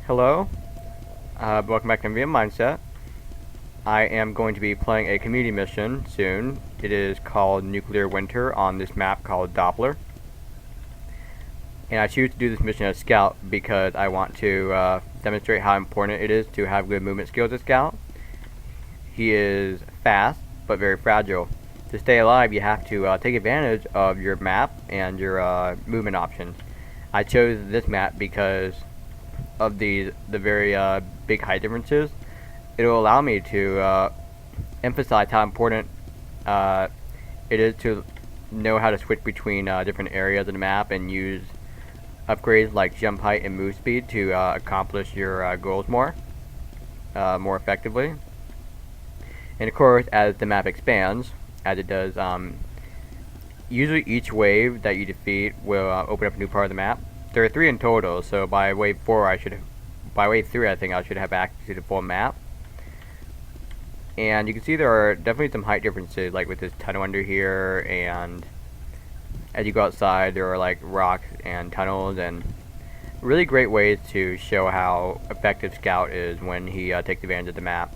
Hello, welcome back to MvM Mindset. I am going to be playing a community mission soon. It is called Nuclear Winter on this map called Doppler. And I choose to do this mission as Scout because I want to demonstrate how important it is to have good movement skills as Scout. He is fast, but very fragile. To stay alive, you have to take advantage of your map and your movement options. I chose this map because of the very big height differences. It will allow me to emphasize how important it is to know how to switch between different areas of the map and use upgrades like jump height and move speed to accomplish your goals more effectively. And of course, as the map expands, as it does, usually each wave that you defeat will open up a new part of the map. There are 3 in total, so by wave 3 I think I should have access to the full map. And you can see there are definitely some height differences, like with this tunnel under here, and as you go outside there are like rocks and tunnels, and really great ways to show how effective Scout is when he takes advantage of the map.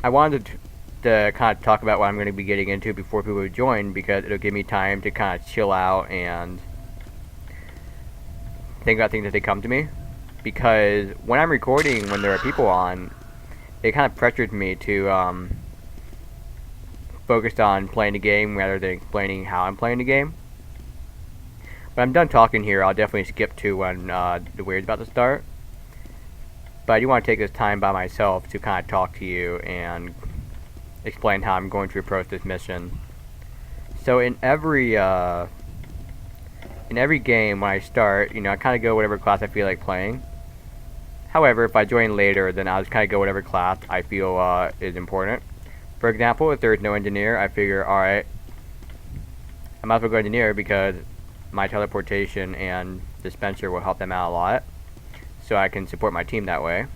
I wanted to kind of talk about what I'm going to be getting into before people join, because it'll give me time to kind of chill out and think about things as they come to me. Because when I'm recording, when there are people on, it kind of pressures me to focus on playing the game rather than explaining how I'm playing the game. When I'm done talking here, I'll definitely skip to when the weird's about to start. But I do want to take this time by myself to kind of talk to you and explain how I'm going to approach this mission. So in every game when I start, I kind of go whatever class I feel like playing. However, if I join later, then I'll just kind of go whatever class I feel is important. For example, if there's no engineer, I figure, alright, I might as well go engineer because my teleportation and dispenser will help them out a lot. So I can support my team that way.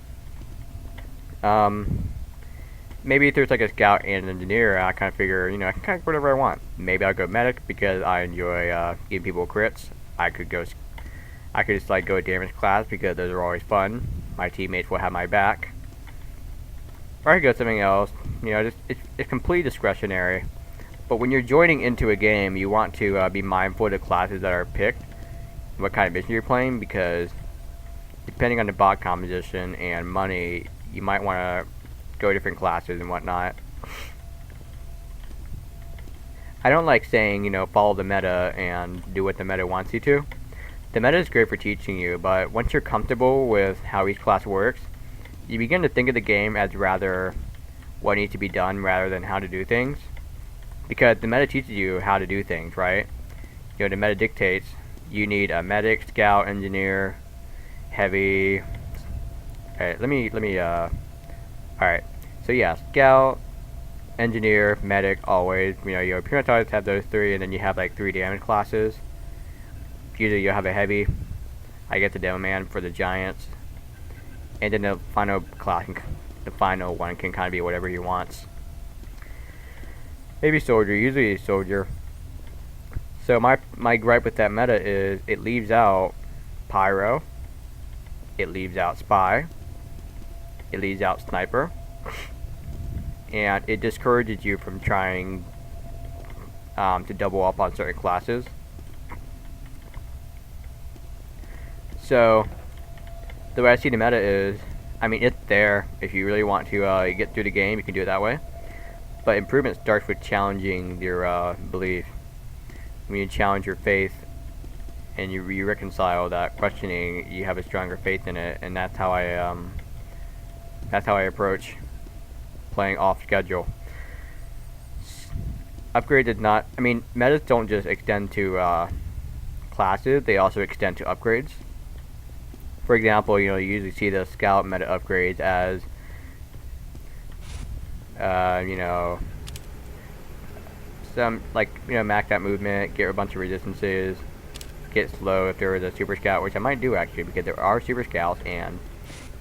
Maybe if there's like a scout and an engineer, I kind of figure, I can kind of go whatever I want. Maybe I'll go medic because I enjoy giving people crits. I could just like go damage class because those are always fun. My teammates will have my back. Or I could go something else. It's completely discretionary. But when you're joining into a game, you want to be mindful of the classes that are picked, what kind of mission you're playing, because depending on the bot composition and money, you might want to go different classes and whatnot. I don't like saying, follow the meta and do what the meta wants you to. The meta is great for teaching you, but once you're comfortable with how each class works, you begin to think of the game as rather what needs to be done rather than how to do things. Because the meta teaches you how to do things, right? The meta dictates you need a medic, scout, engineer, heavy. Alright, alright. So yeah, scout, engineer, medic, always. You pretty much always have those 3, and then you have like 3 damage classes. Usually you'll have a heavy. I get the demoman for the giants. And then the final class, the final one can kind of be whatever he wants. Maybe soldier, usually soldier. So my gripe with that meta is it leaves out pyro. It leaves out spy. It leaves out sniper. And it discourages you from trying to double up on certain classes. So the way I see the meta is, it's there. If you really want to get through the game, you can do it that way. But improvement starts with challenging your belief. When you challenge your faith and you reconcile that questioning, you have a stronger faith in it, and that's how I approach playing off schedule. Upgrade did not. Metas don't just extend to classes; they also extend to upgrades. For example, you usually see the scout meta upgrades as some max out movement, get a bunch of resistances, get slow if there was a super scout, which I might do actually because there are super scouts, and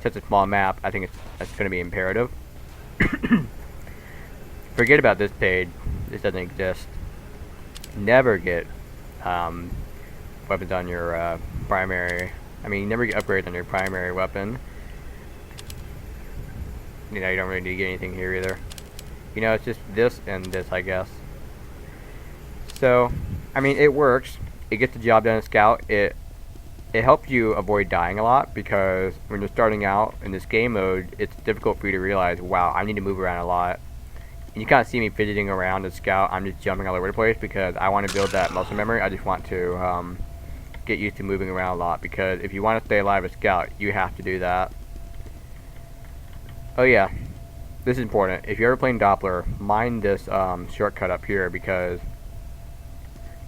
such a small map, I think that's going to be imperative. Forget about this page. This doesn't exist. Never get weapons on your primary I mean, you never get upgrades on your primary weapon. You know, you don't really need to get anything here either. You know, it's just this and this, I guess. So, I mean, it works. It gets the job done in Scout. It helps you avoid dying a lot, because when you're starting out in this game mode, it's difficult for you to realize, wow, I need to move around a lot. And you kind of see me fidgeting around in Scout. I'm just jumping all over the place because I want to build that muscle memory. I just want to get used to moving around a lot, because if you want to stay alive as Scout, you have to do that. Oh yeah, this is important. If you're ever playing Doppler, mind this shortcut up here, because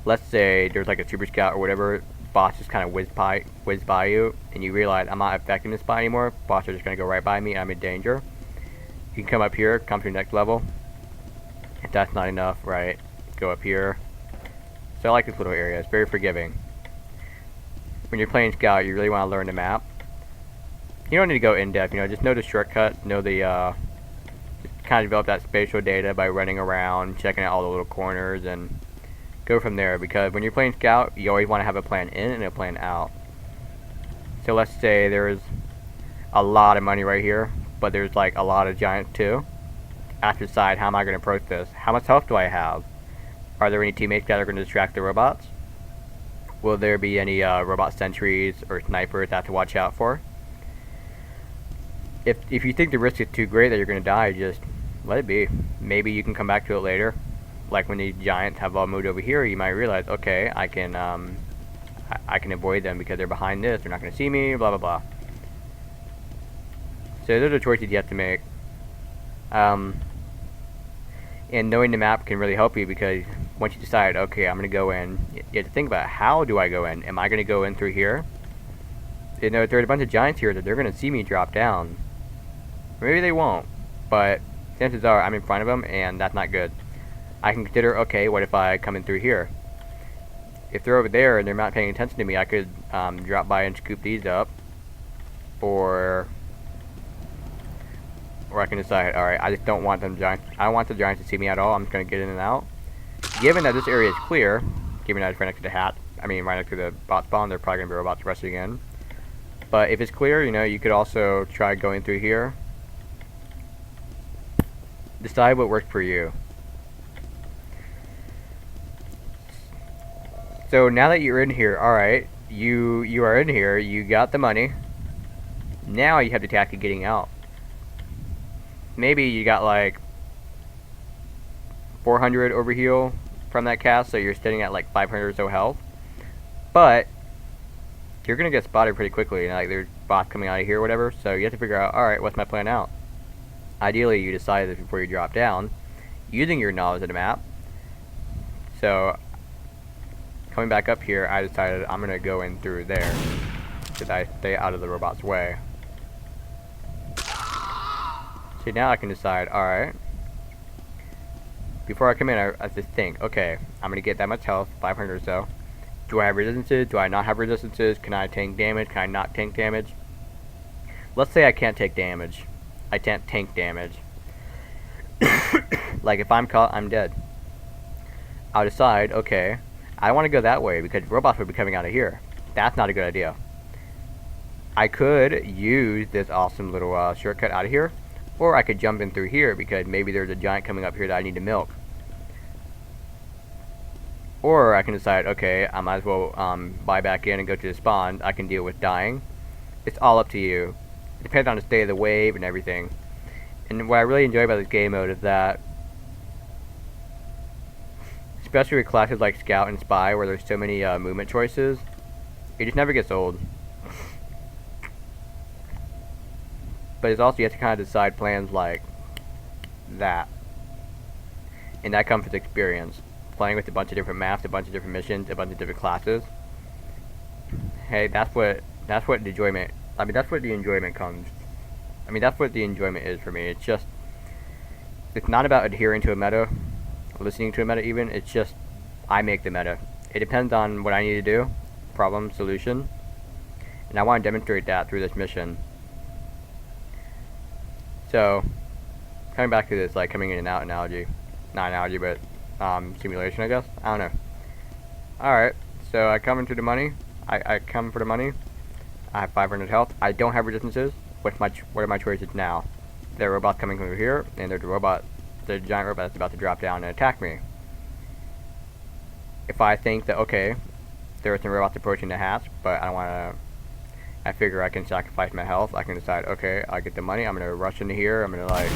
let's say there's like a Super Scout or whatever, boss just kind of whiz by you, and you realize I'm not affecting this spot anymore, boss are just going to go right by me, I'm in danger. You can come up here, come to your next level. If that's not enough, right, go up here. So I like this little area, it's very forgiving. When you're playing Scout, you really want to learn the map. You don't need to go in depth, you know, just know the shortcuts, know the, just kind of develop that spatial data by running around, checking out all the little corners, and go from there, because when you're playing Scout, you always want to have a plan in and a plan out. So let's say there's a lot of money right here, but there's like a lot of giants too. I have to decide, how am I going to approach this? How much health do I have? Are there any teammates that are going to distract the robots? Will there be any robot sentries or snipers I have to watch out for? If you think the risk is too great that you're going to die, just let it be. Maybe you can come back to it later. Like when these giants have all moved over here, you might realize, okay, I can avoid them because they're behind this. They're not going to see me. Blah blah blah. So those are choices you have to make. And knowing the map can really help you, because once you decide, okay, I'm going to go in, you have to think about, how do I go in? Am I going to go in through here? You know, there's a bunch of giants here that they're going to see me drop down. Maybe they won't, but chances are I'm in front of them, and that's not good. I can consider, okay, what if I come in through here? If they're over there and they're not paying attention to me, I could drop by and scoop these up. Or I can decide, alright, I just don't want them giants. I don't want the giants to see me at all. I'm just going to get in and out. Given that this area is clear, given that it's right next to the hat, I mean right next to the bot spawn, they're probably going to be robots rushing in. But if it's clear, you know, you could also try going through here. Decide what works for you. So now that you're in here, alright, you are in here, you got the money. Now you have to tackle getting out. Maybe you got like 400 overheal from that cast, so you're sitting at like 500 or so health. But you're gonna get spotted pretty quickly, you know, like there's bots coming out of here or whatever, so you have to figure out, alright, what's my plan out? Ideally, you decide this before you drop down, using your knowledge of the map. So coming back up here, I decided I'm going to go in through there, because I stay out of the robot's way. See, now I can decide, alright, before I come in, I have to think, okay, I'm going to get that much health, 500 or so. Do I have resistances? Do I not have resistances? Can I tank damage? Can I not tank damage? Let's say I can't take damage. I can't tank damage. Like, if I'm caught, I'm dead. I'll decide, okay, I want to go that way because robots will be coming out of here. That's not a good idea. I could use this awesome little shortcut out of here, or I could jump in through here because maybe there's a giant coming up here that I need to milk. Or I can decide, okay, I might as well buy back in and go to the spawn. I can deal with dying. It's all up to you. It depends on the state of the wave and everything. And what I really enjoy about this game mode is that, especially with classes like Scout and Spy, where there's so many movement choices, it just never gets old. But it's also, you have to kind of decide plans like that. And that comes with experience. Playing with a bunch of different maps, a bunch of different missions, a bunch of different classes. Hey, that's what the enjoyment, I mean, that's what the enjoyment comes. I mean, that's what the enjoyment is for me. It's just, it's not about adhering to a meta, listening to a meta even. It's just, I make the meta. It depends on what I need to do, problem, solution. And I want to demonstrate that through this mission. So, coming back to this, like, coming in and out analogy. Not analogy, but simulation, I guess. I don't know. Alright, so I come into the money. I come for the money. I have 500 health. I don't have resistances. What are my choices now? There are robots coming over here, and there's the giant robot that's about to drop down and attack me. If I think that, okay, there are some robots approaching the hatch, but I don't want to, I figure I can sacrifice my health. I can decide, okay, I get the money, I'm going to rush into here, I'm going to like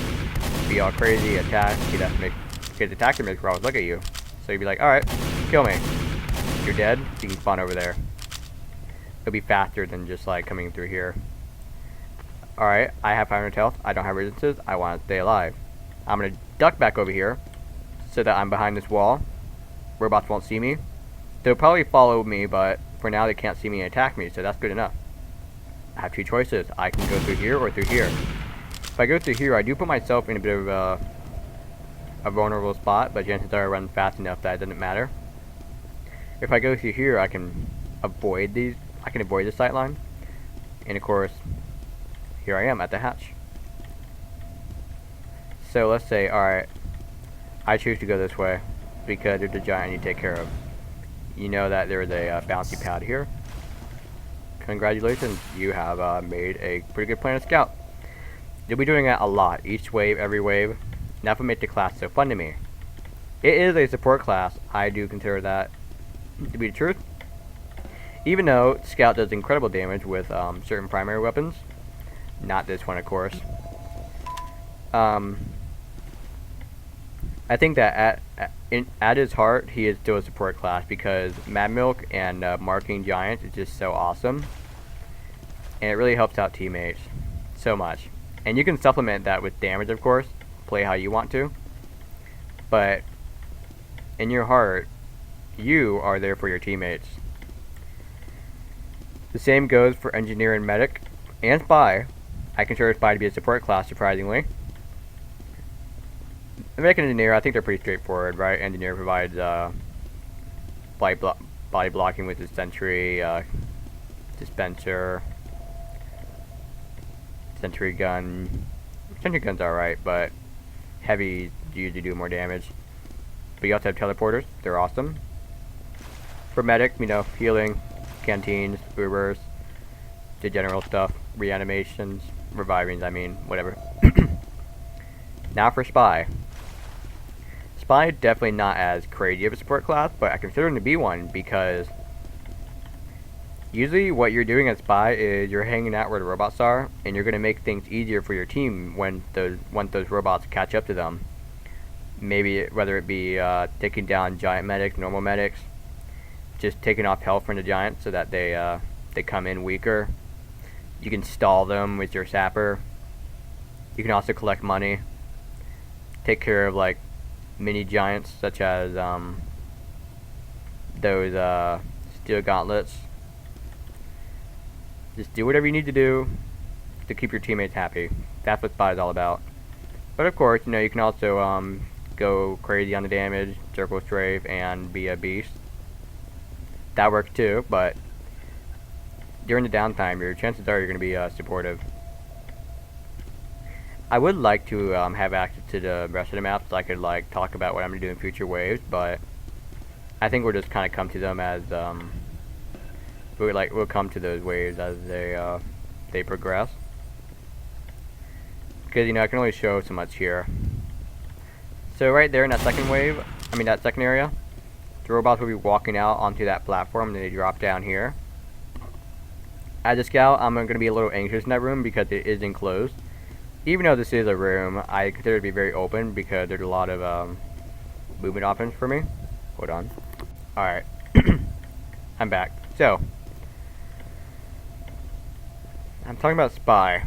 be all crazy, attack, because the attacker makes robots look at you. So you'd be like, alright, kill me. You're dead, you can spawn over there. It'll be faster than just like coming through here. Alright, I have 500 health, I don't have resistances, I want to stay alive. I'm going to duck back over here so that I'm behind this wall. Robots won't see me. They'll probably follow me, but for now they can't see me and attack me, so that's good enough. I have two choices. I can go through here or through here. If I go through here, I do put myself in a bit of a vulnerable spot, but chances are I run fast enough that it doesn't matter. If I go through here, I can avoid the sight line. And of course, here I am at the hatch. So let's say, alright, I choose to go this way because there's a giant I need to take care of. You know that there's a bouncy pad here. Congratulations, you have made a pretty good plan of scout. You'll be doing that a lot, each wave, every wave. That's what makes the class so fun to me. It is a support class. I do consider that to be the truth. Even though Scout does incredible damage with certain primary weapons. Not this one, of course. I think that at his heart, he is still a support class because Mad Milk and marking giants is just so awesome. And it really helps out teammates so much. And you can supplement that with damage, of course. Play how you want to. But in your heart, you are there for your teammates. The same goes for Engineer and Medic and Spy. I consider Spy to be a support class, surprisingly. Medic and Engineer, I think they're pretty straightforward, right? Engineer provides body blocking with his sentry, dispenser, sentry gun. Sentry gun's alright, but heavy usually do more damage. But you also have teleporters, they're awesome. For Medic, you know, healing, canteens, Ubers, the general stuff, reanimations, revivings, I mean, whatever. Now for Spy. Spy definitely not as crazy of a support class, but I consider him to be one because usually what you're doing as Spy is you're hanging out where the robots are, and you're going to make things easier for your team once those robots catch up to them. Maybe whether it be taking down giant medics, normal medics, just taking off health from the giants so that they come in weaker. You can stall them with your sapper. You can also collect money, take care of like mini giants such as those steel gauntlets. Just do whatever you need to do to keep your teammates happy. That's what Spy is all about. But of course, you know, you can also go crazy on the damage, circle strafe, and be a beast. That works too, but during the downtime, your chances are you're going to be supportive. I would like to have access to the rest of the maps so I could like talk about what I'm going to do in future waves, but I think we'll just kind of come to them as we'll come to those waves as they progress. Because you know I can only show so much here. So right there in that second wave, that second area, the robots will be walking out onto that platform and they drop down here. As a scout, I'm going to be a little anxious in that room because it is enclosed. Even though this is a room, I consider it to be very open because there's a lot of movement options for me. Hold on. Alright. I'm back. So, I'm talking about Spy.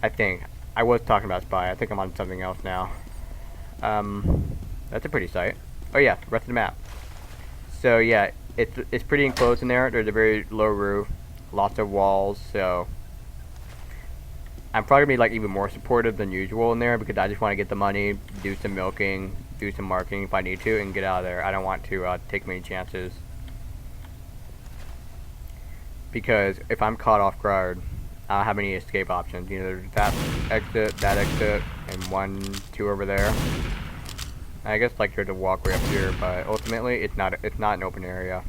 I think. I was talking about Spy. I think I'm on something else now. That's a pretty sight. Oh yeah, rest of the map. So yeah, it's pretty enclosed in there. There's a very low roof, lots of walls, so I'm probably gonna be like even more supportive than usual in there because I just want to get the money, do some milking, do some marking if I need to, and get out of there. I don't want to take many chances because if I'm caught off guard, I don't have any escape options. You know, there's that exit, and 1, 2 over there. I guess like there's a walkway up here, but ultimately it's not an open area.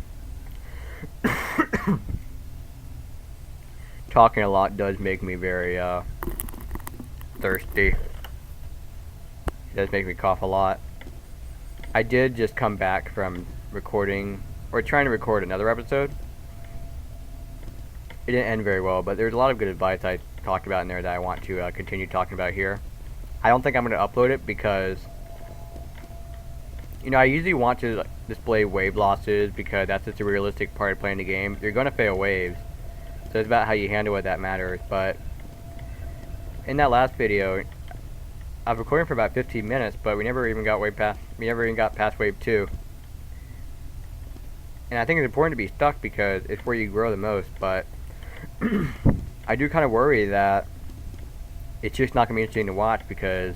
talking a lot does make me very thirsty. It does make me cough a lot. I did just come back from recording, or trying to record another episode. It didn't end very well, but there's a lot of good advice I talked about in there that I want to continue talking about here. I don't think I'm going to upload it because, you know, I usually want to display wave losses because that's just a realistic part of playing the game. You're going to fail waves, so it's about how you handle it that matters. But in that last video, I was recording for about 15 minutes, but we never even got past wave 2. And I think it's important to be stuck because it's where you grow the most, but I do kind of worry that it's just not going to be interesting to watch because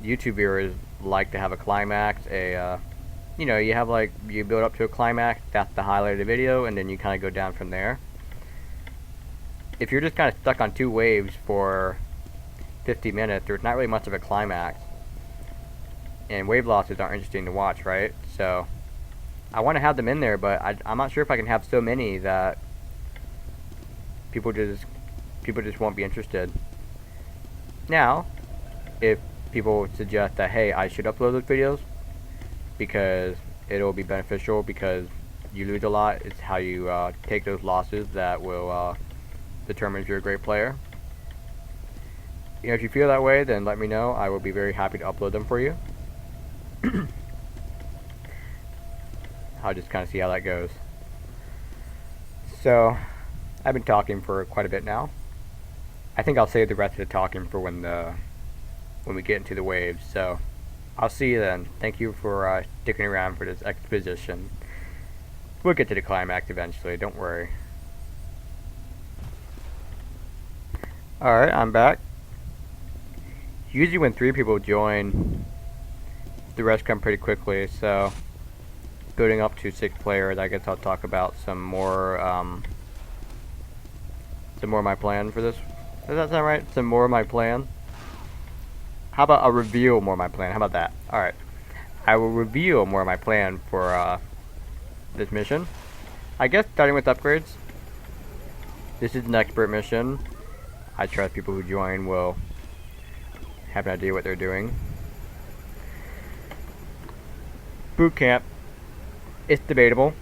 YouTube viewers like to have a climax, you know, you build up to a climax, that's the highlight of the video, and then you kind of go down from there. If you're just kind of stuck on 2 waves for 50 minutes, there's not really much of a climax, and wave losses aren't interesting to watch, right? So I want to have them in there, but I'm not sure if I can have so many that people just won't be interested. Now, if people suggest that, hey, I should upload those videos because it'll be beneficial because you lose a lot, it's how you take those losses that will determine if you're a great player. You know, if you feel that way, then let me know. I will be very happy to upload them for you. I'll just kind of see how that goes. So, I've been talking for quite a bit now. I think I'll save the rest of the talking for when we get into the waves. So, I'll see you then. Thank you for sticking around for this exposition. We'll get to the climax eventually, don't worry. Alright, I'm back. Usually when 3 people join, the rest come pretty quickly, so building up to 6 players, I guess I'll talk about some more of my plan for this. Does that sound right? Some more of my plan? How about I'll reveal more of my plan? How about that? Alright. I will reveal more of my plan for this mission. I guess starting with upgrades. This is an expert mission. I trust people who join will have an idea what they're doing. Boot camp. It's debatable.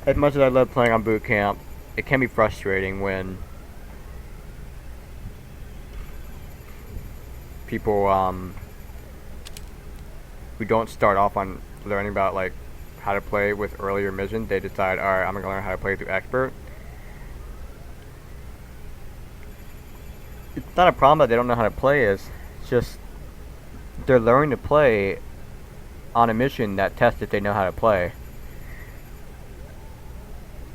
As much as I love playing on boot camp, it can be frustrating when people who don't start off on learning about like how to play with earlier missions, they decide, alright, I'm gonna learn how to play through expert. It's not a problem that they don't know how to play, it's just they're learning to play on a mission that tests if they know how to play.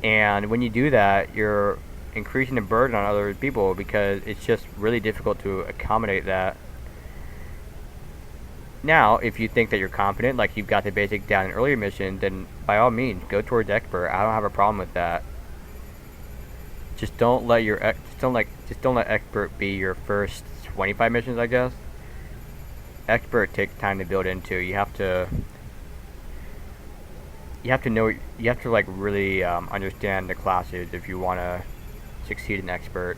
And when you do that, you're increasing the burden on other people because it's just really difficult to accommodate that. Now, if you think that you're confident, like you've got the basic down in earlier mission, then by all means, go towards expert. I don't have a problem with that. Just don't let expert be your first 25 missions, I guess. Expert takes time to build into. You have to like really understand the classes if you want to succeed in expert.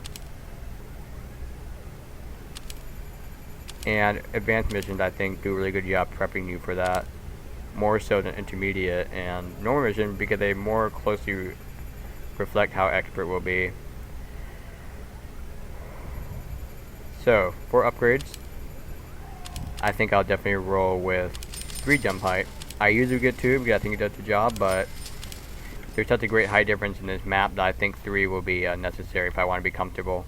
And advanced missions, I think, do a really good job prepping you for that, more so than intermediate and normal mission because they more closely reflect how expert will be. So, for upgrades, I think I'll definitely roll with 3 jump height. I usually get 2 because I think it does the job, but there's such a great height difference in this map that I think 3 will be necessary if I want to be comfortable.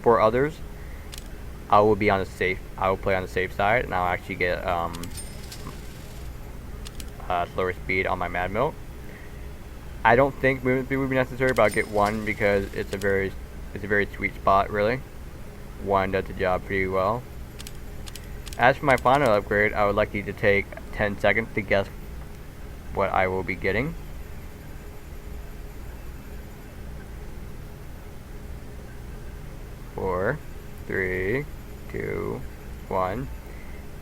For others, I will play on the safe side, and I'll actually get slower speed on my Mad Milk. I don't think movement speed would be necessary, but I'll get 1 because it's a very sweet spot, really. 1 does the job pretty well. As for my final upgrade, I would like you to take 10 seconds to guess what I will be getting. Four, 3, 2, 1.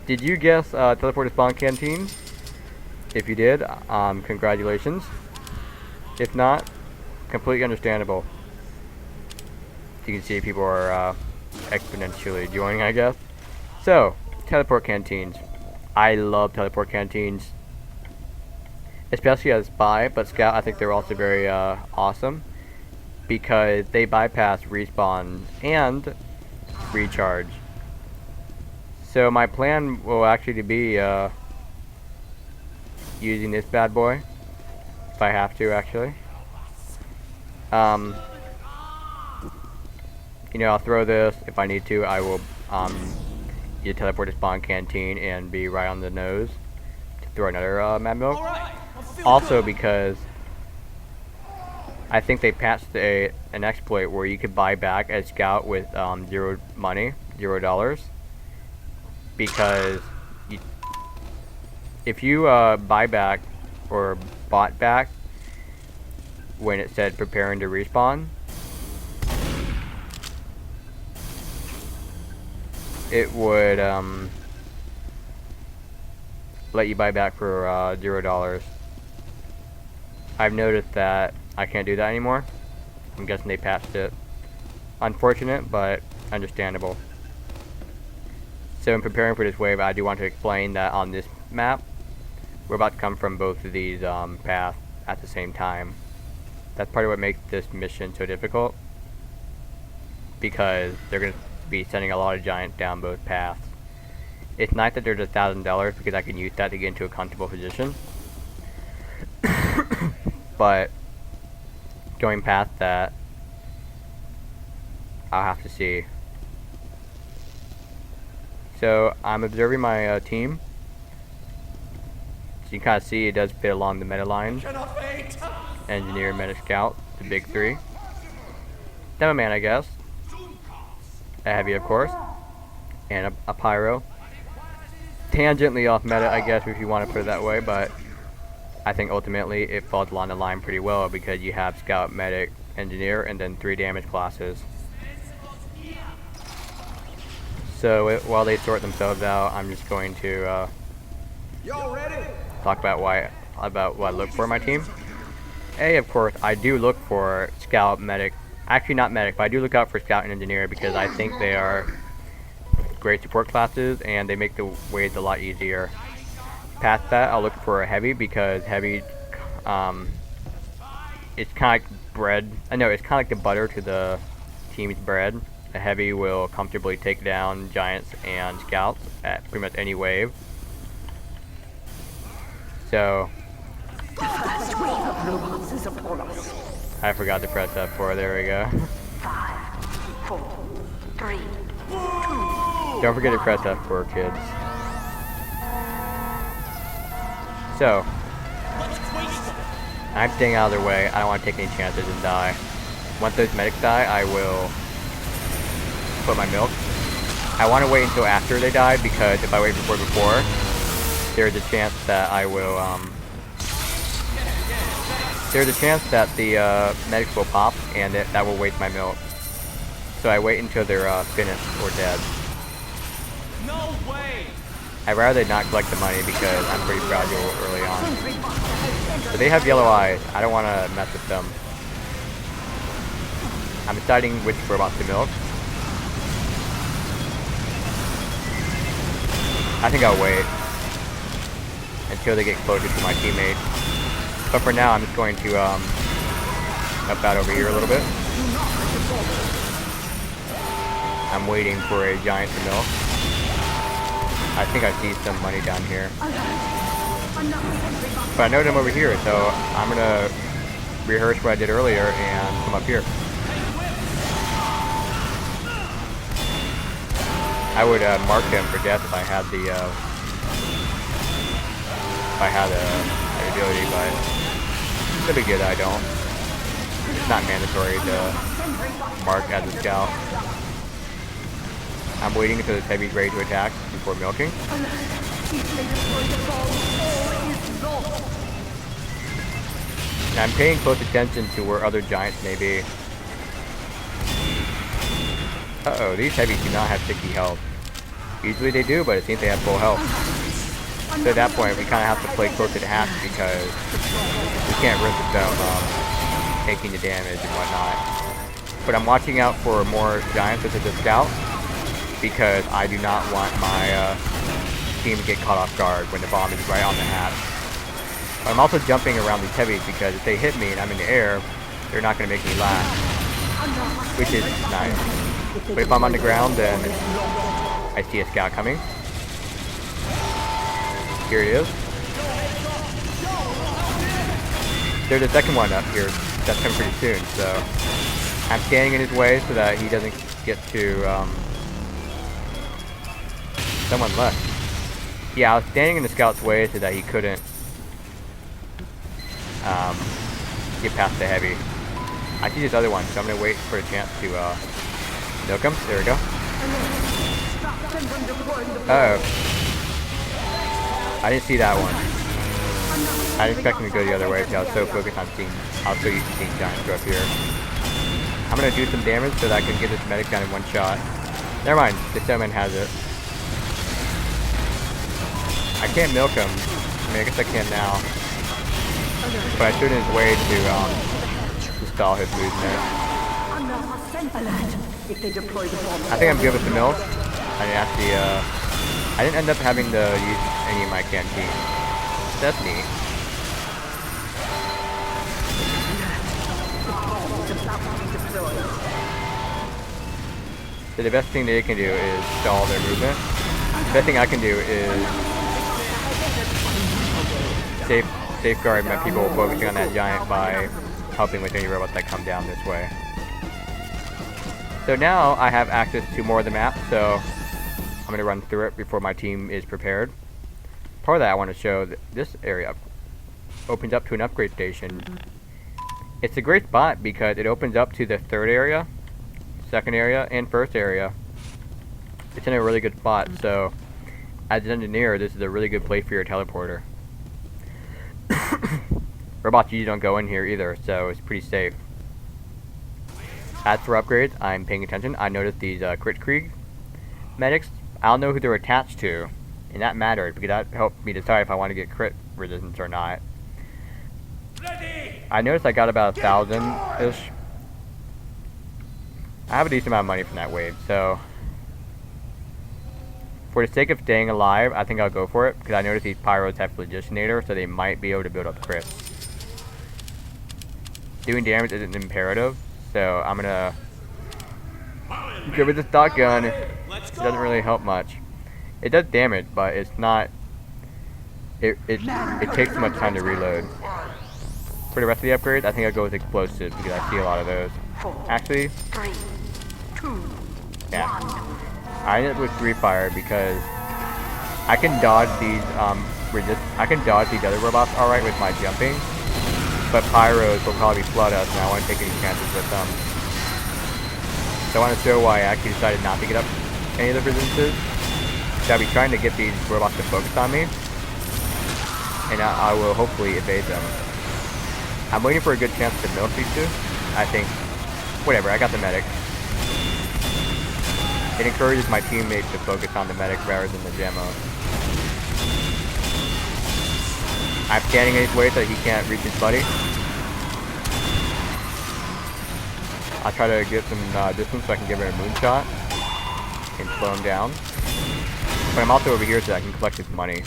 Did you guess teleport to spawn canteens? If you did, congratulations. If not, completely understandable. You can see people are exponentially joining, I guess. So, teleport canteens. I love teleport canteens, especially as spy, but scout I think they're also very awesome because they bypass respawn and recharge. So my plan will actually be using this bad boy if I have to, actually. You know, I'll throw this if I need to. I will use teleport to spawn canteen and be right on the nose to throw another mad milk. Also because I think they patched an exploit where you could buy back a scout with zero money, $0. Because if you buy back or bought back when it said preparing to respawn, it would let you buy back for $0. I've noticed that I can't do that anymore. I'm guessing they patched it. Unfortunate, but understandable. So in preparing for this wave, I do want to explain that on this map, we're about to come from both of these paths at the same time. That's part of what makes this mission so difficult, because they're going to be sending a lot of giants down both paths. It's nice that there's $1,000 because I can use that to get into a comfortable position. But going past that, I'll have to see. So I'm observing my team. So you can kind of see it does fit along the meta line. Engineer, Medic, Scout, the big three. Demoman, I guess. A heavy, of course. And a pyro. Tangentially off meta, I guess, if you want to put it that way, but I think ultimately it falls along the line pretty well because you have Scout, Medic, Engineer, and then 3 damage classes. So while they sort themselves out, I'm just going to talk about what I look for in my team. Of course, I do look for Scout, Medic. Actually, not Medic, but I do look out for Scout and Engineer because I think they are great support classes and they make the waves a lot easier. Past that, I'll look for a Heavy because Heavy, it's kind of like bread. I know, it's kind of like the butter to the team's bread. A Heavy will comfortably take down Giants and Scouts at pretty much any wave. So, I forgot to press F4, there we go. 5, 4, 3, 2. Don't forget to press F4, kids. So, I'm staying out of their way. I don't want to take any chances and die. Once those medics die, I will put my milk. I want to wait until after they die because if I wait before, there's a chance that I will, there's a chance that the medics will pop and that will waste my milk. So I wait until they're finished or dead. No way! I'd rather not collect the money because I'm pretty fragile early on. But they have yellow eyes. I don't want to mess with them. I'm deciding which we're about to milk. I think I'll wait until they get closer to my teammates. But for now, I'm just going to up out over here a little bit. I'm waiting for a giant to milk. I think I see some money down here. But I know them over here, so I'm gonna rehearse what I did earlier and come up here. I would mark him for death if I had the ability, but it'll be good I don't. It's not mandatory to mark as a scout. I'm waiting until this Heavy's ready to attack before milking. And I'm paying close attention to where other giants may be. Uh-oh, these Heavies do not have 60 health. Usually they do, but it seems they have full health. So at that point, we kind of have to play closer to half because we can't risk them taking the damage and whatnot. But I'm watching out for more giants as a scout because I do not want my team to get caught off guard when the bomb is right on the hatch. I'm also jumping around these heavies because if they hit me and I'm in the air, they're not going to make me laugh, which is nice. But if I'm on the ground, then I see a scout coming. Here he is. There's a second one up here that's coming pretty soon, so I'm standing in his way so that he doesn't get to, someone left. Yeah, I was standing in the scout's way so that he couldn't, get past the heavy. I see this other one, so I'm gonna wait for a chance to, milk him. There we go. Uh oh. I didn't see that one. I didn't expect him to go the other way because I was so focused on seeing, I was so used to seeing giants go up here. I'm gonna do some damage so that I can get this medic down in one shot. Never mind, the Demoman has it. I can't milk him. I mean, I guess I can now. But I stood in his way to stall his movement. I think I'm good with the milk. I didn't actually, I didn't end up having to use any of my canteens. That's neat. So the best thing they can do is stall their movement. The best thing I can do is safeguard my people focusing on that giant by helping with any robots that come down this way. So now I have access to more of the map, so I'm going to run through it before my team is prepared. Part of that I want to show that this area opens up to an upgrade station. It's a great spot because it opens up to the third area, second area, and first area. It's in a really good spot, so as an engineer, this is a really good place for your teleporter. Robots usually don't go in here either, so it's pretty safe. As for upgrades, I'm paying attention. I noticed these Kritzkrieg medics. I don't know who they're attached to, and that mattered because that helped me decide if I want to get crit resistance or not. I noticed I got about 1,000-ish. I have a decent amount of money from that wave, so for the sake of staying alive, I think I'll go for it because I noticed these pyros have Phlogisinator, so they might be able to build up crits. Doing damage isn't imperative, so I'm gonna go with the shotgun. It doesn't really help much. It does damage, but it's not. It takes too much time to reload. For the rest of the upgrades, I think I'll go with explosives because I see a lot of those. Actually, yeah, I ended up with 3 fire because I can dodge these I can dodge these other robots alright with my jumping. But pyros will probably flood us, and I want to take any chances with them. So I want to show why I actually decided not to get up any of the resistances. So I'll be trying to get these robots to focus on me, and I will hopefully evade them. I'm waiting for a good chance to milk these two. I think, whatever, I got the medic. It encourages my teammates to focus on the medic rather than the demo. I'm standing in his way so that he can't reach his buddy. I'll try to get some distance so I can give him a moonshot and slow him down. But I'm also over here so I can collect his money.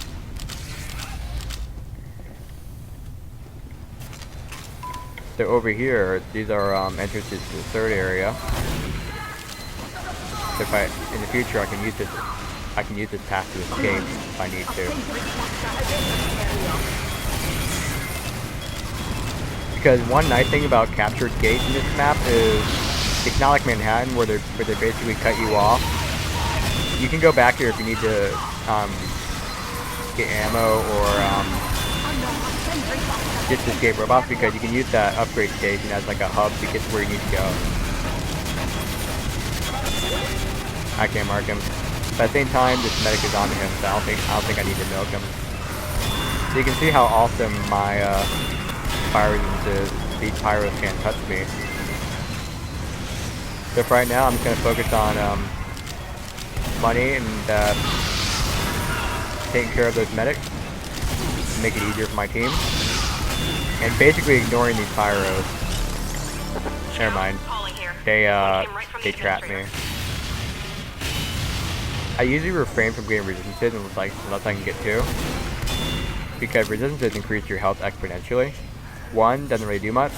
So over here, these are entrances to the third area. So if in the future I can use this path to escape if I need to. Because one nice thing about captured gates in this map is it's not like Manhattan where they basically cut you off. You can go back here if you need to get ammo or just escape robots because you can use that upgrade station as like a hub to get to where you need to go. I can't mark him. But at the same time, this medic is onto him, so I don't think I need to milk him. So you can see how awesome my fire resistance is. These pyros can't touch me. So for right now, I'm just gonna focus on money and taking care of those medics. to make it easier for my team. And basically ignoring these pyros. Never mind. They trapped me. I usually refrain from getting resistances unless I can get 2. Because resistances increase your health exponentially. 1 doesn't really do much.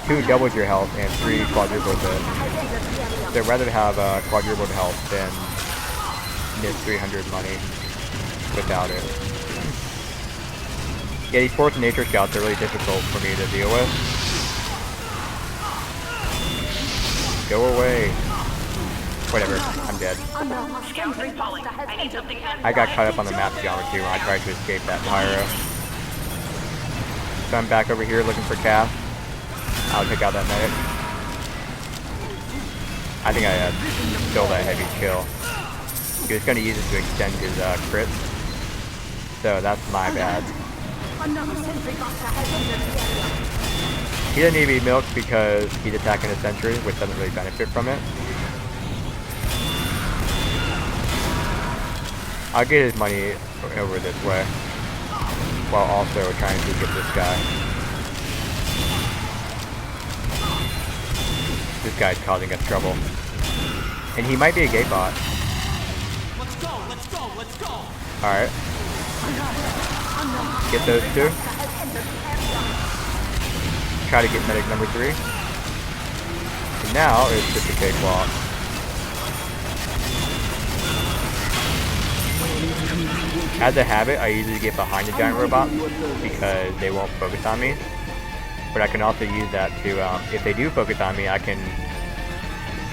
2 doubles your health, and 3 quadruples it. So I'd rather have quadrupled health than miss 300 money without it. Yeah, these force nature scouts are really difficult for me to deal with. Go away. Whatever, I'm dead. I got caught up on the map geometry when I tried to escape that pyro. So I'm back over here looking for Cass. I'll take out that medic. I think I stole that heavy kill. He was going to use it to extend his crit. So that's my bad. He doesn't need to be milked because he's attacking a sentry, which doesn't really benefit from it. I'll get his money over this way, while also trying to get this guy. This guy's causing us trouble. And he might be a gate bot. Let's go, let's go, let's go! Alright. Get those 2. Try to get medic number 3. And now it's just a cakewalk. As a habit, I usually get behind the giant robot because they won't focus on me. But I can also use that to, if they do focus on me, I can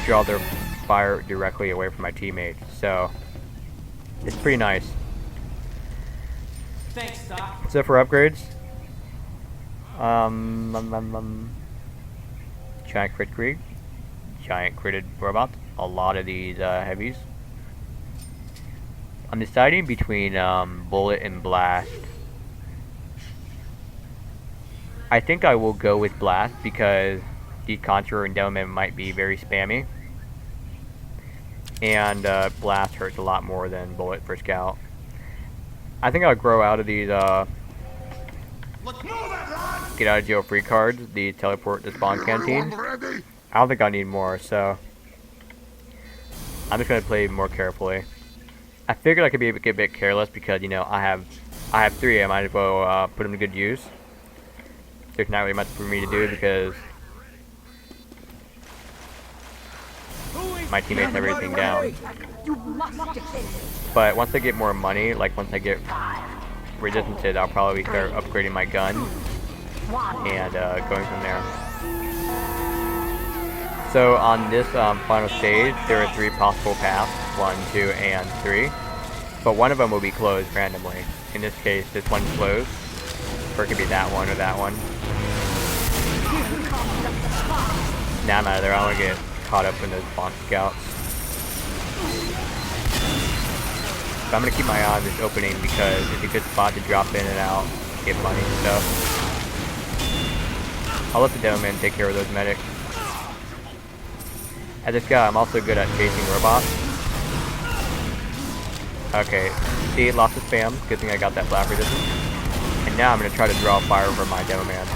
draw their fire directly away from my teammates. So, it's pretty nice. Thanks, Doc. So for upgrades, giant crit creep, giant critted robots, a lot of these heavies. I'm deciding between bullet and blast. I think I will go with blast because the conjurer and demoman might be very spammy, and blast hurts a lot more than bullet for scout. I think I'll grow out of these get out of jail free cards, the teleport to spawn canteens. I don't think I need more, so I'm just gonna play more carefully. I figured I could be a bit careless because, you know, I have 3. I might as well put them to good use. There's not really much for me to do because my teammates have everything down. But once I get more money, like once I get resistances, I'll probably start upgrading my gun and going from there. So on this final stage, there are 3 possible paths, 1, 2, and 3. But one of them will be closed randomly. In this case, this one's closed, or it could be that one or that one. Now I'm out of there. I don't want to get caught up in those spawn scouts. So I'm going to keep my eye on this opening because it's a good spot to drop in and out, get money and stuff. I'll let the demoman take care of those medics. As this guy, I'm also good at chasing robots. Okay, see, lots of spam. Good thing I got that blast resistance. And now I'm going to try to draw fire over my demoman.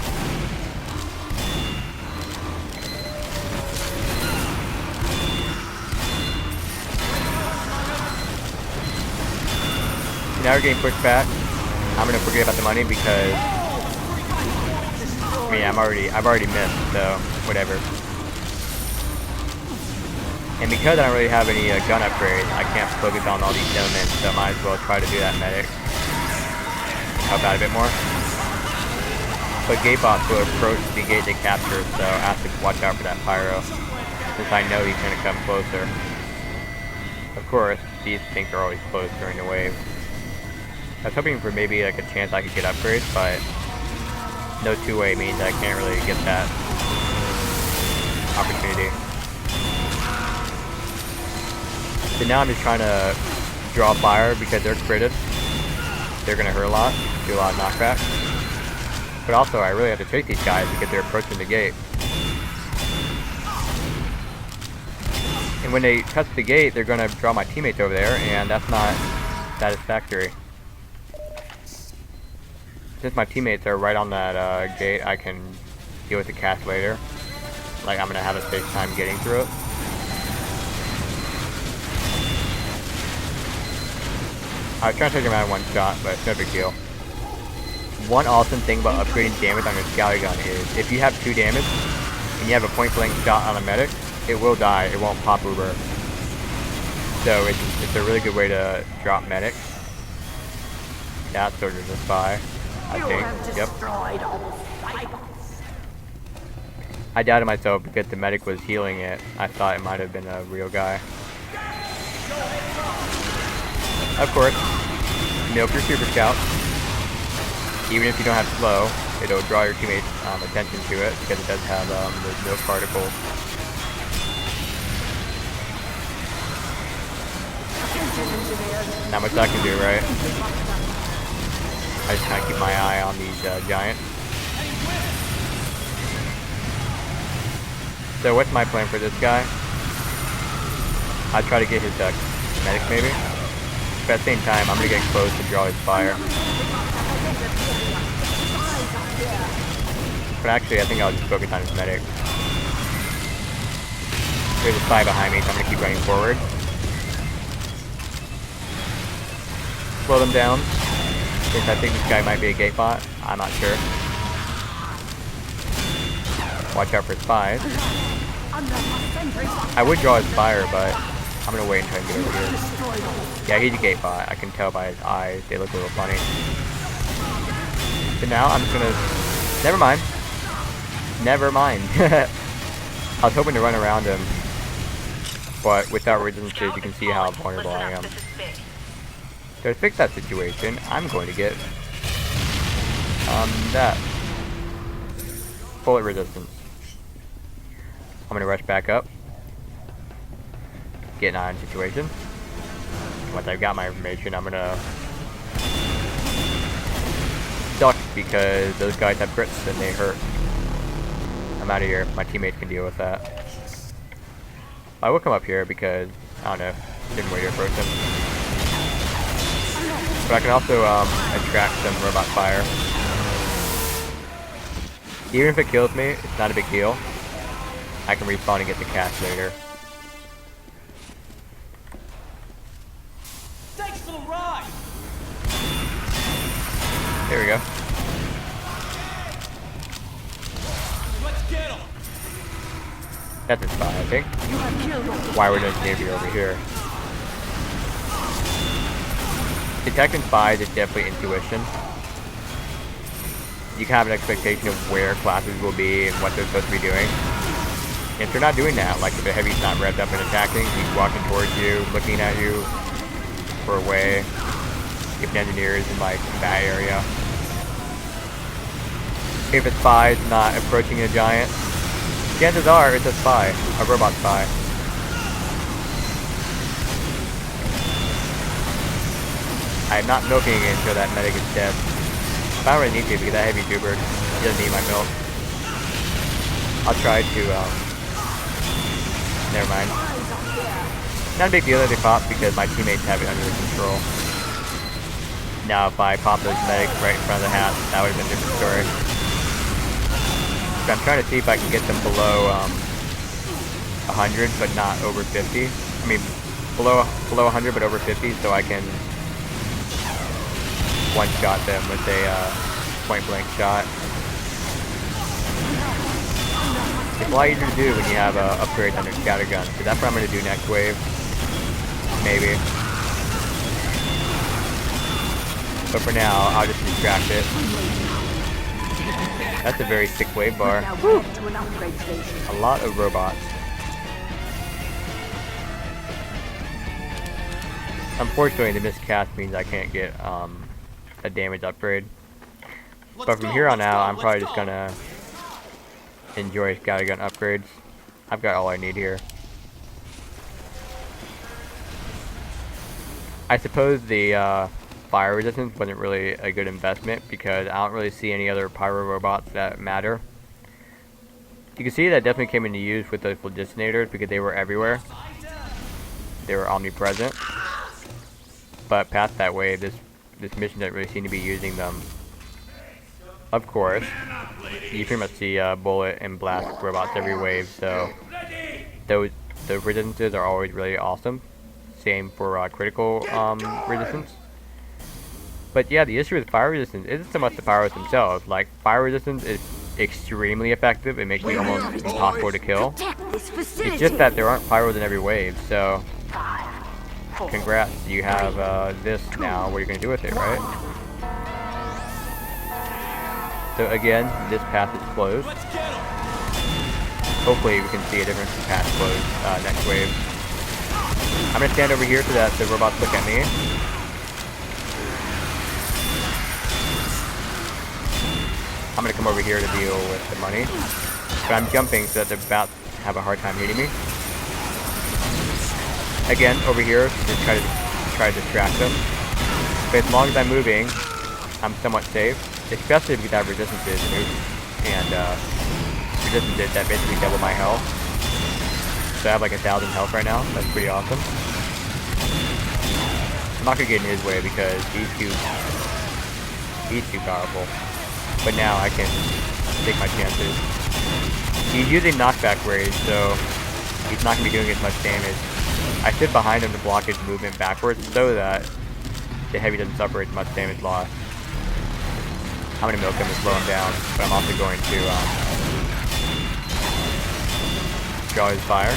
Now we're getting pushed back. I'm going to forget about the money because I mean, I've already missed, so whatever. And because I don't really have any gun upgrades, I can't focus on all these demomen, so I might as well try to do that medic. Help out a bit more. But gate bots will approach the gate they capture, so I have to watch out for that pyro, since I know he's going to come closer. Of course, these things are always close during the wave. I was hoping for maybe like a chance I could get upgrades, but no two-way means I can't really get that opportunity. So now I'm just trying to draw fire because they're critted. They're going to hurt a lot, do a lot of knockback. But also I really have to chase these guys because they're approaching the gate. And when they touch the gate, they're going to draw my teammates over there, and that's not satisfactory. since my teammates are right on that gate, I can deal with the cast later. Like, I'm gonna have a safe time getting through it. I was trying to take him out in one shot, but it's no big deal. One awesome thing about upgrading damage on your scouting gun is if you have 2 damage and you have a point blank shot on a medic, it will die, it won't pop uber. So it's a really good way to drop medics. That soldier's a spy, I think. Yep. I doubted myself because the medic was healing it. I thought it might have been a real guy. Of course, milk your super scout. Even if you don't have slow, it'll draw your teammates' attention to it because it does have those milk particles. Not much I can do, right? I just kind of keep my eye on these giants. So what's my plan for this guy? I try to get his medics maybe. But at the same time, I'm going to get close to draw his fire. But actually, I think I'll just focus on his medic. There's a spy behind me, so I'm going to keep running forward. Slow them down, since I think this guy might be a gate bot. I'm not sure. Watch out for spies. I would draw his fire, but I'm going to wait until I get over here. Yeah, he's a gate bot. I can tell by his eyes. They look a little funny. So now I'm just going to... Never mind. Never mind. I was hoping to run around him, but without resistances, you can see how vulnerable I am. So to fix that situation, I'm going to get that bullet resistance. I'm going to rush back up, get an eye on situation. Once I've got my information, I'm going to duck because those guys have crits and they hurt. I'm out of here. My teammates can deal with that. I will come up here because, I don't know, didn't wait to approach them. But I can also attract some robot fire. Even if it kills me, it's not a big deal. I can respawn and get the cast later. Thanks for the ride. There we go. Let's get him. That's a spy, I think. Why would it be over here? Detecting spies is definitely intuition. You can have an expectation of where classes will be and what they're supposed to be doing. And if they're not doing that, like if the heavy's not revved up and attacking, he's walking towards you, looking at you for a way. If the engineer is in like that area. If a spy is not approaching a giant, chances are it's a spy, a robot spy. I'm not milking it until that medic is dead. But I don't really need to because that heavy tuber doesn't need my milk. I'll try to, never mind. Not a big deal that they pop because my teammates have it under control. Now if I pop those medics right in front of the hat, that would have been a different story. So I'm trying to see if I can get them below 100 but not over 50. I mean below 100 but over 50 so I can one-shot them with a point-blank shot. It's a lot easier to do when you have upgrades on your scatter gun, so that's what I'm going to do next wave. Maybe. But for now, I'll just distract it. That's a very sick wave bar. A lot of robots. Unfortunately, the miscast means I can't get a damage upgrade. But from here on out, I'm probably just gonna enjoy scouting gun upgrades. I've got all I need here. I suppose the fire resistance wasn't really a good investment because I don't really see any other pyro robots that matter. You can see that definitely came into use with the phlogistonators because they were everywhere. They were omnipresent. But past that wave, this mission doesn't really seem to be using them. of course, you pretty much see bullet and blast robots every wave, so those the resistances are always really awesome. Same for critical resistance. But yeah, the issue with fire resistance isn't so much the pyros themselves. Like, fire resistance is extremely effective. It makes me almost impossible to kill. It's just that there aren't pyros in every wave, so congrats, you have this now. What are you going to do with it, right? So again, this path is closed. Hopefully we can see a difference in path closed next wave. I'm going to stand over here so that the robots look at me. I'm going to come over here to deal with the money. But I'm jumping so that they're about to have a hard time hitting me. Again, over here, just try to distract them. But as long as I'm moving, I'm somewhat safe. Especially if you have resistances and resistances that basically double my health. So I have like 1,000 health right now. That's pretty awesome. I'm not gonna get in his way because he's too powerful. But now I can take my chances. He's using knockback rays, so he's not gonna be doing as much damage. I sit behind him to block his movement backwards so that the heavy doesn't suffer as much damage loss. I'm gonna milk him and slow him down, but I'm also going to draw his fire.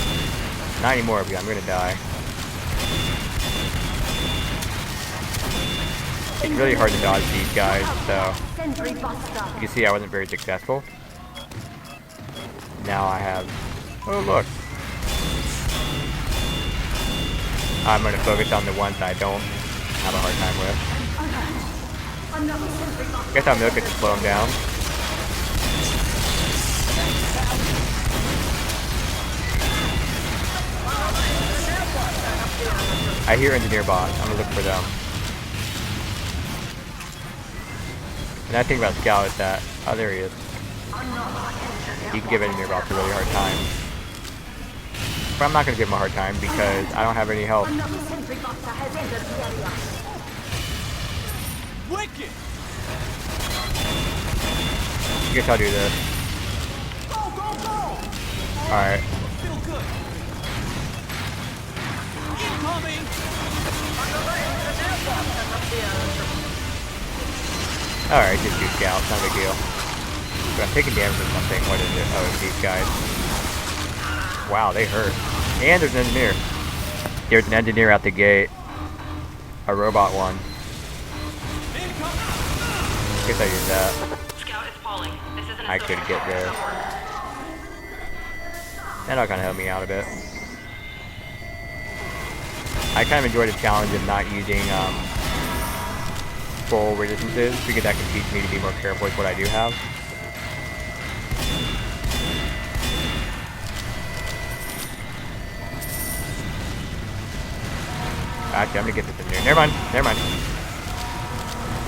Not anymore, because I'm gonna die. It's really hard to dodge these guys, so you can see I wasn't very successful. Now I have... Oh look! I'm gonna focus on the ones that I don't have a hard time with. I guess I'll milk it to slow him down. I hear engineer bots. I'm gonna look for them. And I think about Scout is that... Oh, there he is. You can give engineer bots a really hard time. But I'm not gonna give him a hard time because I don't have any health. Wicked! I guess I'll do this. Alright. Feel good. Incoming! Alright, just do Scout. Not a big deal. But I'm taking damage from something. What is it? Oh, it's these guys. Wow, they hurt. And there's an engineer. There's an engineer out the gate. A robot one. I guess I use that. Scout is falling. This isn't I could get there. That'll kind of help me out a bit. I kind of enjoy the challenge of not using full resistances because that can teach me to be more careful with what I do have. Actually, I'm gonna get this in there. Never mind. Never mind.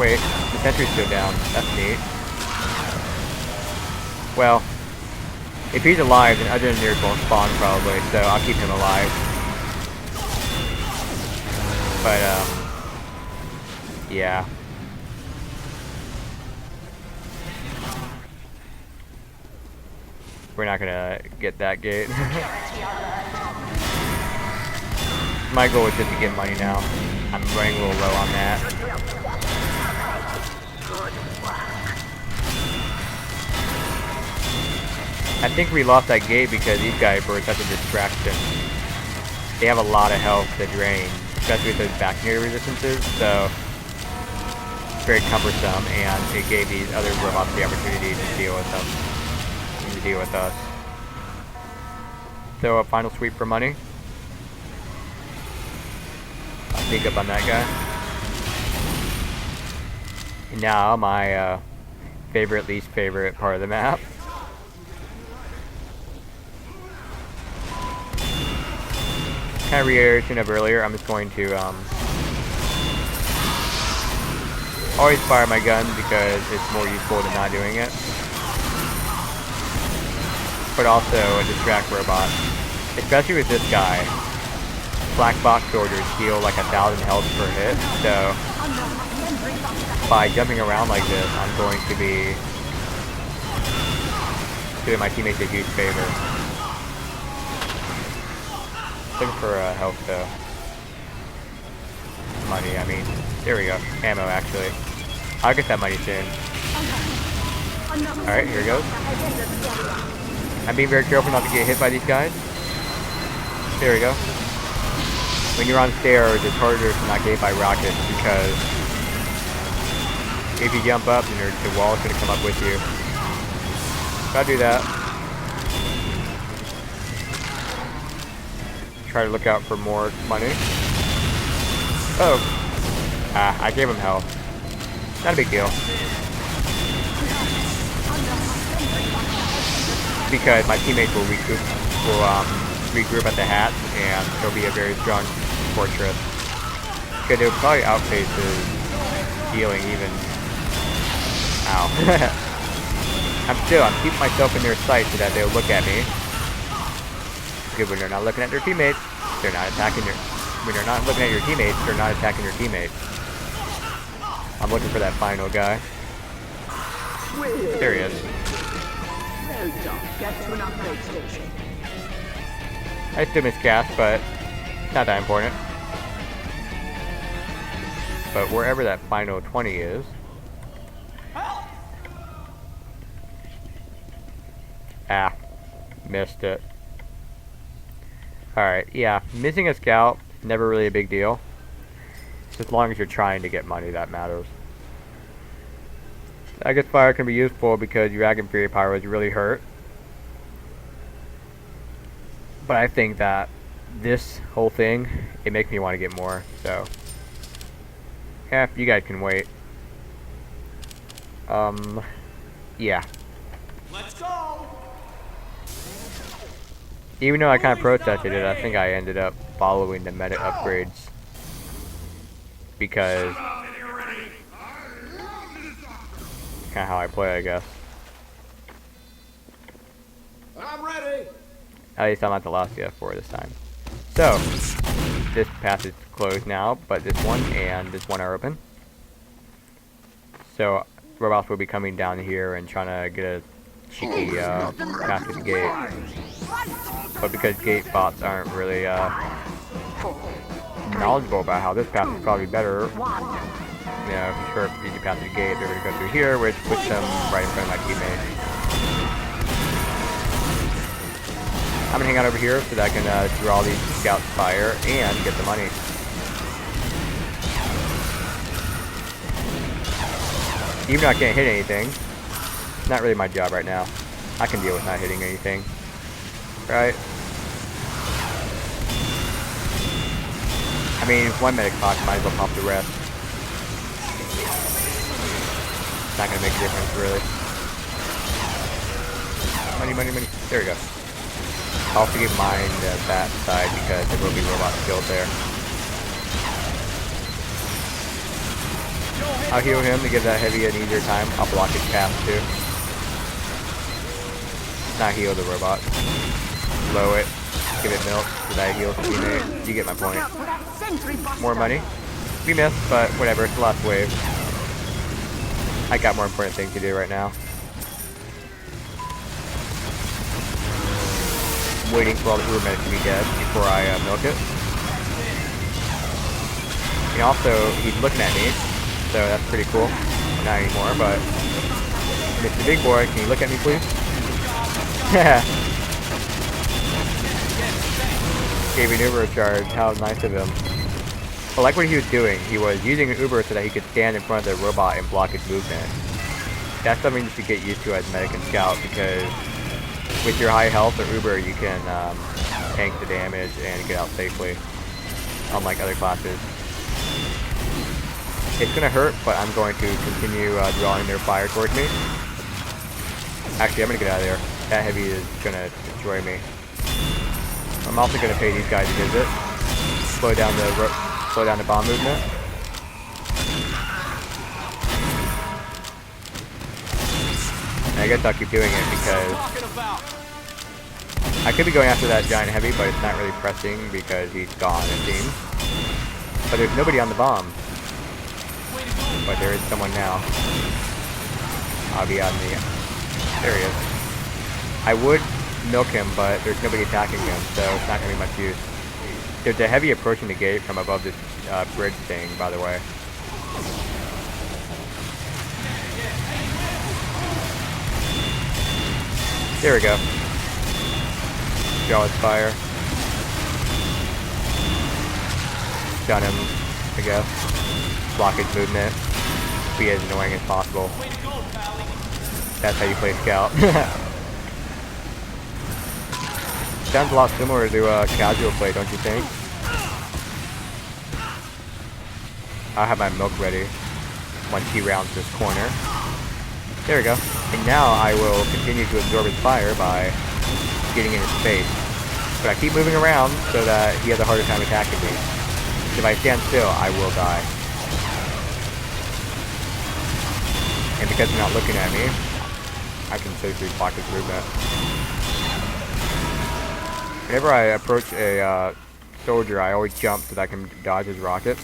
Wait, the sentry's still down. That's neat. Well, if he's alive, then other engineers won't spawn probably, so I'll keep him alive. But, yeah. We're not gonna get that gate. My goal is just to get money now. I'm running a little low on that. I think we lost that gate because these guys were such a distraction. They have a lot of health to drain, especially with those back near resistances, so it's very cumbersome, and it gave these other robots the opportunity to deal with them, and to deal with us. So a final sweep for money. I'll sneak up on that guy. And now my favorite, least favorite part of the map. Kind of reiteration of earlier, I'm just going to always fire my gun because it's more useful than not doing it. But also a distract robot, especially with this guy. Black box soldiers heal like 1,000 health per hit, so by jumping around like this, I'm going to be doing my teammates a huge favor. Looking for health though. Money, I mean. There we go. Ammo, actually. I'll get that money soon. Alright, here goes. I'm being very careful not to get hit by these guys. There we go. When you're on stairs, it's harder to not get hit by rockets because if you jump up, then the wall is going to come up with you. Gotta do that. Try to look out for more money. Oh. I gave him health. Not a big deal. Because my teammates will regroup at the hatch, and there'll be a very strong fortress. Because they'll probably outpace his healing even. Ow. I'm keeping myself in their sight so that they'll look at me. Good, when they're not looking at their teammates, they're not attacking your... When you're not looking at your teammates, they're not attacking your teammates. I'm looking for that final guy. There he is. Well done. Get to an upgrade station. I still miss gas, but not that important. But wherever that final 20 is... Ah, missed it. Alright, yeah, missing a scout, never really a big deal. As long as you're trying to get money, that matters. I guess fire can be useful because your Dragon Period pyros really hurt. But I think that this whole thing, it makes me want to get more, so... Yeah, you guys can wait. Yeah. Let's go. Even though I kind of protested it, I think I ended up following the meta upgrades. Because... kind of how I play, I guess. I'm ready. At least I'm not the last CF4 this time. So, this path is closed now, but this one and this one are open. So, robots will be coming down here and trying to get a cheeky past this gate. But because gate bots aren't really knowledgeable about how this path is probably better, you know, sure, if you pass the gate, they're going to go through here, which puts them right in front of my teammate. I'm going to hang out over here so that I can draw these scouts fire and get the money. Even though I can't hit anything, it's not really my job right now. I can deal with not hitting anything. Right? I mean, if one medic pops, might as well pop the rest. It's not going to make a difference, really. Money, money, money. There we go. I'll also keep mine that side because there will be robot skills there. I'll heal him to give that heavy an easier time. I'll block his path too. Not heal the robot. Blow it. Give it milk so that it heals the teammate. You get my point. More money. We missed, but whatever. It's the last wave. I got more important things to do right now. Waiting for all the Uber medics to be dead before I milk it. And also, he's looking at me, so that's pretty cool. Not anymore, but Mr. Big Boy, can you look at me, please? Gave an Uber a charge. How nice of him. I like what he was doing. He was using an Uber so that he could stand in front of the robot and block his movement. That's something you should get used to as medic and scout because with your high health or Uber, you can tank the damage and get out safely, unlike other classes. It's going to hurt, but I'm going to continue drawing their fire towards me. Actually, I'm going to get out of there. That heavy is going to destroy me. I'm also going to pay these guys a visit. Slow down the bomb movement. And I guess I'll keep doing it because I could be going after that giant heavy, but it's not really pressing because he's gone, it seems. But there's nobody on the bomb. But there is someone now. I'll be on the... There he is. I would milk him, but there's nobody attacking him, so it's not going to be much use. There's a heavy approaching the gate from above this bridge thing, by the way. There we go. Draw his fire. Stun him, I guess. Block his movement. Be as annoying as possible. That's how you play Scout. Sounds a lot similar to casual play, don't you think? I have my milk ready once he rounds this corner. There we go. And now I will continue to absorb his fire by getting in his face. But I keep moving around so that he has a harder time attacking me. If I stand still, I will die. And because he's not looking at me, I can safely block his movement. Whenever I approach a soldier, I always jump so that I can dodge his rockets.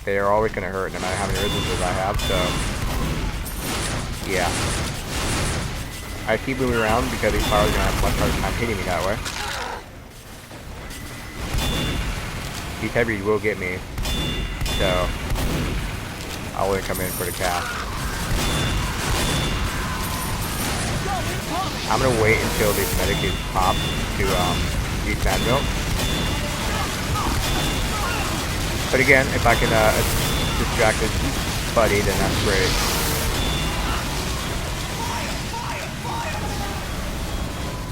They are always going to hurt no matter how many resistors I have, so yeah. I keep moving around because he's probably going to have a much harder time hitting me that way. These heavies will get me, so I'll only come in for the cast. I'm gonna wait until this medic is popped to use mad milk. But again, if I can distract this buddy, then that's great.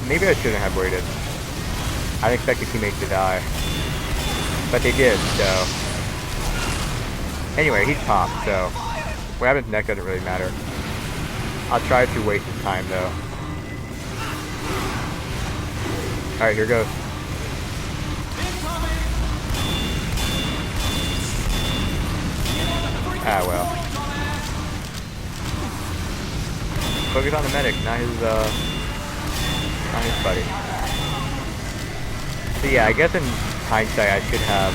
Maybe I shouldn't have waited. I didn't expect the teammates to die. But they did, so... Anyway, he's popped, so... What happens next doesn't really matter. I'll try to waste his time, though. Alright, here goes. Ah, well. Focus on the medic, not his buddy. So yeah, I guess in hindsight I should have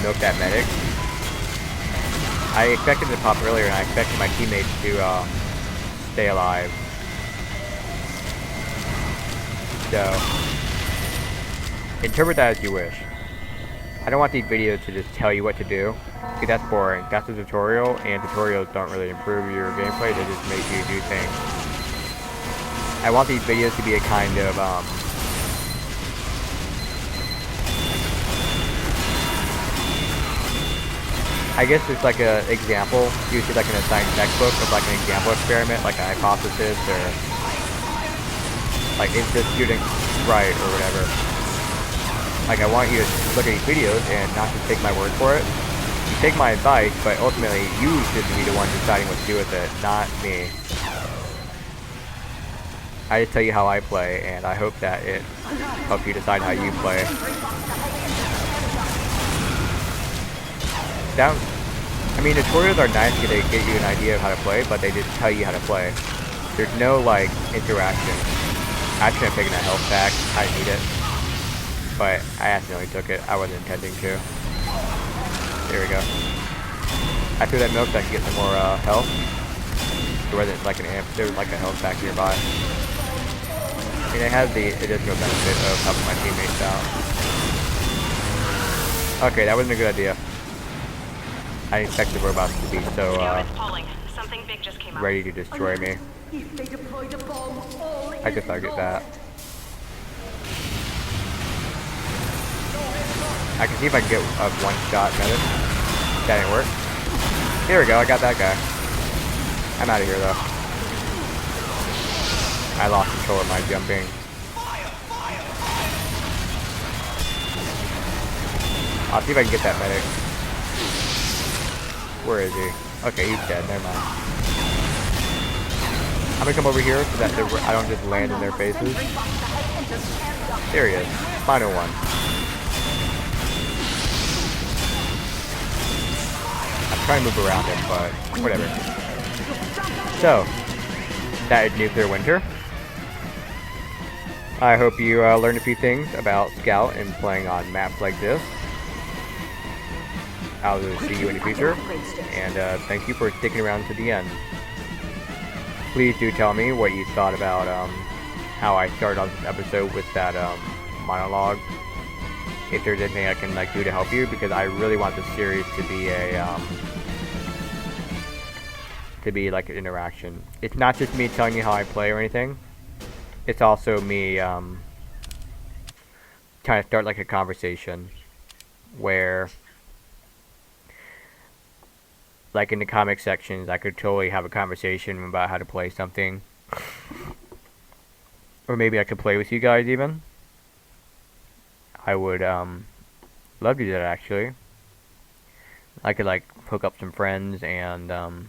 milked that medic. I expected to pop earlier and I expected my teammates to stay alive. So, interpret that as you wish. I don't want these videos to just tell you what to do, because that's boring. That's a tutorial, and tutorials don't really improve your gameplay, they just make you do things. I want these videos to be a kind of, I guess it's like an example, usually like in a science textbook of like an example experiment, like a hypothesis, or like is this student right, or whatever. Like I want you to look at these videos and not just take my word for it. You take my advice, but ultimately you should be the one deciding what to do with it, not me. I just tell you how I play, and I hope that it helps you decide how you play. I mean, tutorials are nice to get you an idea of how to play, but they just tell you how to play. There's no, like, interaction. I should have taken that health back. I need it. But I accidentally took it. I wasn't intending to. There we go. I threw that milk so I could get some more health. There wasn't like an amp. There was like a health pack nearby. I mean, it has the additional benefit of helping my teammates out. Okay, that wasn't a good idea. I didn't expect the robots to be so ready to destroy me. I guess I'll get that. I can see if I can get a one-shot medic. That didn't work. Here we go, I got that guy. I'm out of here though. I lost control of my jumping. I'll see if I can get that medic. Where is he? Okay, he's dead. Never mind. I'm gonna come over here so that I don't just land in their faces. There he is. Final one. I'm trying to move around him, but whatever. So, that is Nuclear Winter. I hope you learned a few things about Scout and playing on maps like this. I'll see you in the future, and thank you for sticking around to the end. Please do tell me what you thought about how I started on this episode with that monologue. If there's anything I can like do to help you, because I really want this series to be like an interaction. It's not just me telling you how I play or anything. It's also me trying to start like a conversation where, like in the comic sections, I could totally have a conversation about how to play something. Or maybe I could play with you guys even. I would love to do that actually. I could like hook up some friends and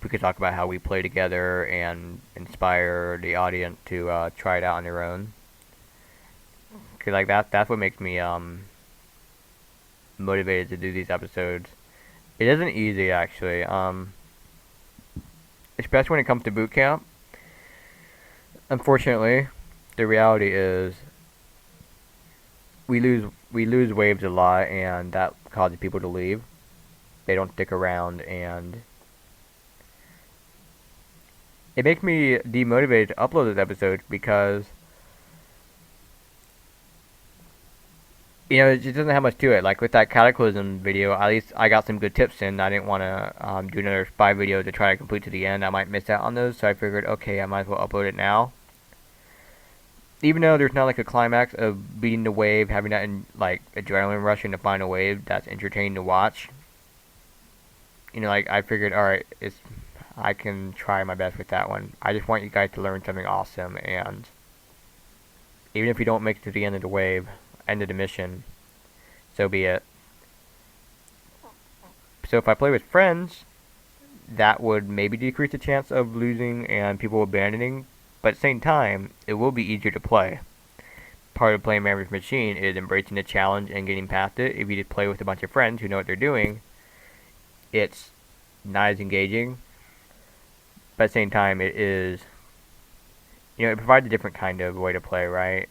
we could talk about how we play together and inspire the audience to try it out on their own. Cause like that's what makes me motivated to do these episodes. It isn't easy actually, especially when it comes to boot camp. Unfortunately, the reality is we lose waves a lot, and that causes people to leave. They don't stick around, and it makes me demotivated to upload this episode because, you know, it just doesn't have much to it. Like with that Cataclysm video, at least I got some good tips in. I didn't want to do another spy video to try to complete to the end. I might miss out on those, so I figured, okay, I might as well upload it now. Even though there's not like a climax of beating the wave, having that like adrenaline rush in the final wave that's entertaining to watch. You know, like I figured, alright, I can try my best with that one. I just want you guys to learn something awesome, and even if you don't make it to the end of the wave, end of the mission, so be it. So if I play with friends, that would maybe decrease the chance of losing and people abandoning, but at the same time, it will be easier to play. Part of playing Man vs. Machine is embracing the challenge and getting past it. If you just play with a bunch of friends who know what they're doing, it's not as engaging, but at the same time, it is, you know, it provides a different kind of way to play, right?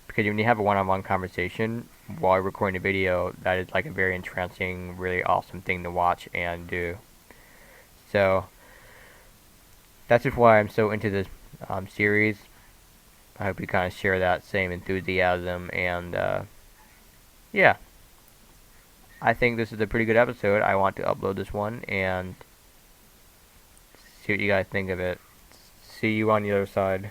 Because when you have a one-on-one conversation while recording a video, that is like a very entrancing, really awesome thing to watch and do. So that's just why I'm so into this series. I hope you kind of share that same enthusiasm, and yeah, I think this is a pretty good episode. I want to upload this one and see what you guys think of it. See you on the other side.